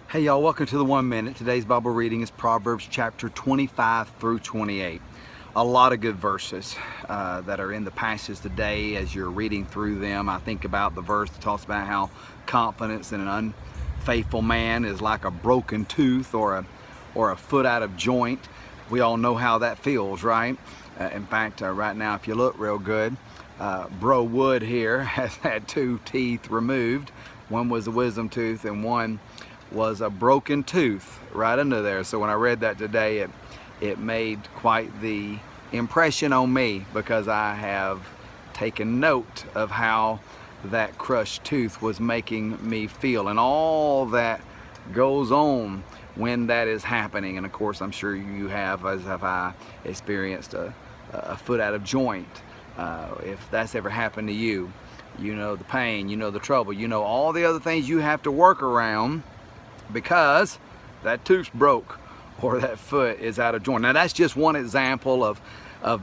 Hey y'all, welcome to the 1 Minute. Today's Bible reading is Proverbs chapter 25 through 28. A lot of good verses that are in the passage today. As you're reading through them, I think about the verse that talks about how confidence in an unfaithful man is like a broken tooth or a foot out of joint. We all know how that feels, right? In fact, right now, if you look real good, Bro Wood here has had 2 teeth removed. One was a wisdom tooth and one was a broken tooth right under there. So when I read that today, it made quite the impression on me, because I have taken note of how that crushed tooth was making me feel and all that goes on when that is happening. And of course, I'm sure you have, as have I, experienced a foot out of joint. If that's ever happened to you, you know the pain, you know the trouble, you know all the other things you have to work around because that tooth's broke or that foot is out of joint. Now that's just one example of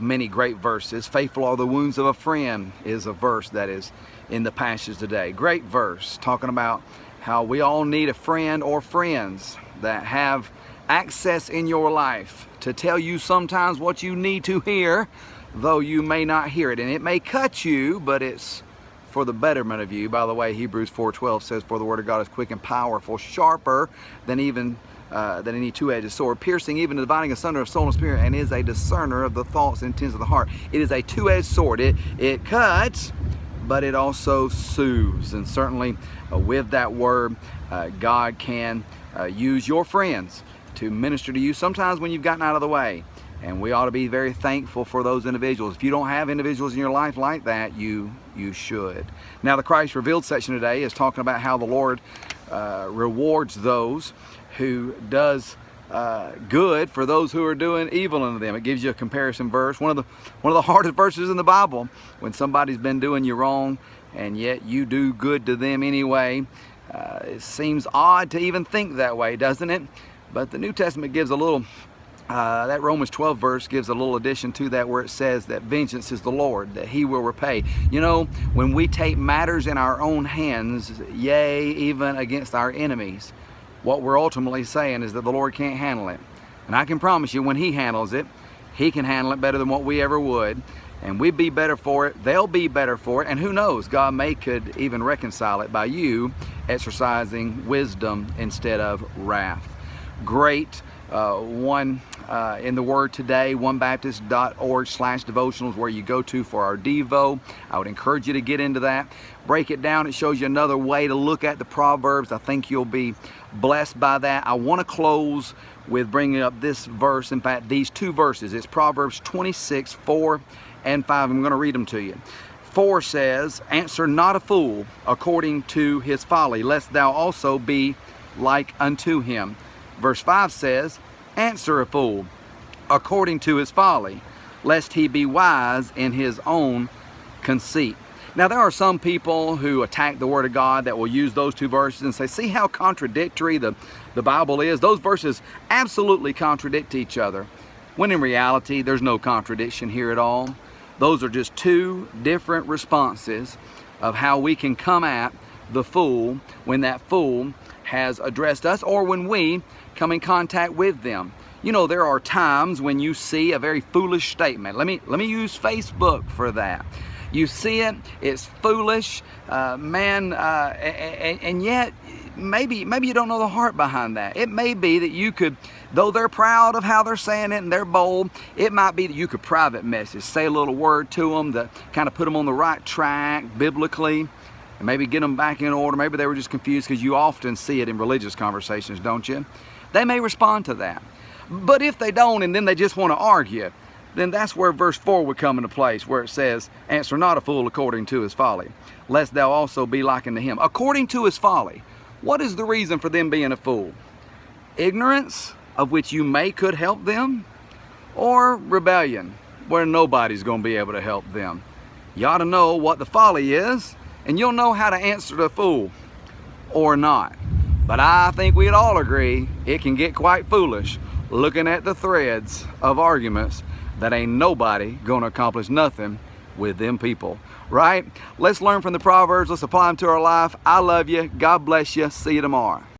many great verses. Faithful are the wounds of a friend is a verse that is in the passage today. Great verse talking about how we all need a friend or friends that have access in your life to tell you sometimes what you need to hear, though you may not hear it. And it may cut you, but it's for the betterment of you. By the way, Hebrews 4:12 says, "For the word of God is quick and powerful, sharper than any two-edged sword, piercing even to dividing asunder of soul and spirit, and is a discerner of the thoughts and intents of the heart." It is a two-edged sword. It cuts, but it also soothes. And certainly with that word, God can use your friends to minister to you sometimes when you've gotten out of the way. And we ought to be very thankful for those individuals. If you don't have individuals in your life like that, you should. Now, the Christ Revealed section today is talking about how the Lord rewards those who does good for those who are doing evil unto them. It gives you a comparison verse. One of the hardest verses in the Bible, when somebody's been doing you wrong and yet you do good to them anyway. It seems odd to even think that way, doesn't it? But the New Testament gives a little that Romans 12 verse gives a little addition to that, where it says that vengeance is the Lord, that He will repay. You know, when we take matters in our own hands, yea, even against our enemies, what we're ultimately saying is that the Lord can't handle it. And I can promise you, when He handles it, He can handle it better than what we ever would. And we'd be better for it, they'll be better for it, and who knows, God could even reconcile it by you exercising wisdom instead of wrath. Great one in the Word today, onebaptist.org/devotional is where you go to for our Devo. I would encourage you to get into that. Break it down. It shows you another way to look at the Proverbs. I think you'll be blessed by that. I want to close with bringing up this verse. In fact, these 2 verses. It's Proverbs 26:4 and 5. I'm going to read them to you. 4 says, "Answer not a fool according to his folly, lest thou also be like unto him." Verse 5 says, "Answer a fool according to his folly, lest he be wise in his own conceit." Now, there are some people who attack the Word of God that will use those 2 verses and say, see how contradictory the Bible is? Those verses absolutely contradict each other. When in reality, there's no contradiction here at all. Those are just 2 different responses of how we can come at the fool when that fool has addressed us, or when we come in contact with them. You know, there are times when you see a very foolish statement. Let me use Facebook for that. You see it, it's foolish, and yet maybe you don't know the heart behind that. It may be that you could, though they're proud of how they're saying it and they're bold, it might be that you could private message, say a little word to them to kind of put them on the right track biblically, and maybe get them back in order. Maybe they were just confused, because you often see it in religious conversations, don't you? They may respond to that. But if they don't, and then they just want to argue, then that's where verse 4 would come into place, where it says, "Answer not a fool according to his folly, lest thou also be like unto him." According to his folly. What is the reason for them being a fool? Ignorance, of which you could help them, or rebellion, where nobody's going to be able to help them? You ought to know what the folly is, and you'll know how to answer the fool or not. But I think we'd all agree it can get quite foolish looking at the threads of arguments that ain't nobody gonna accomplish nothing with them people, right? Let's learn from the Proverbs. Let's apply them to our life. I love you. God bless you. See you tomorrow.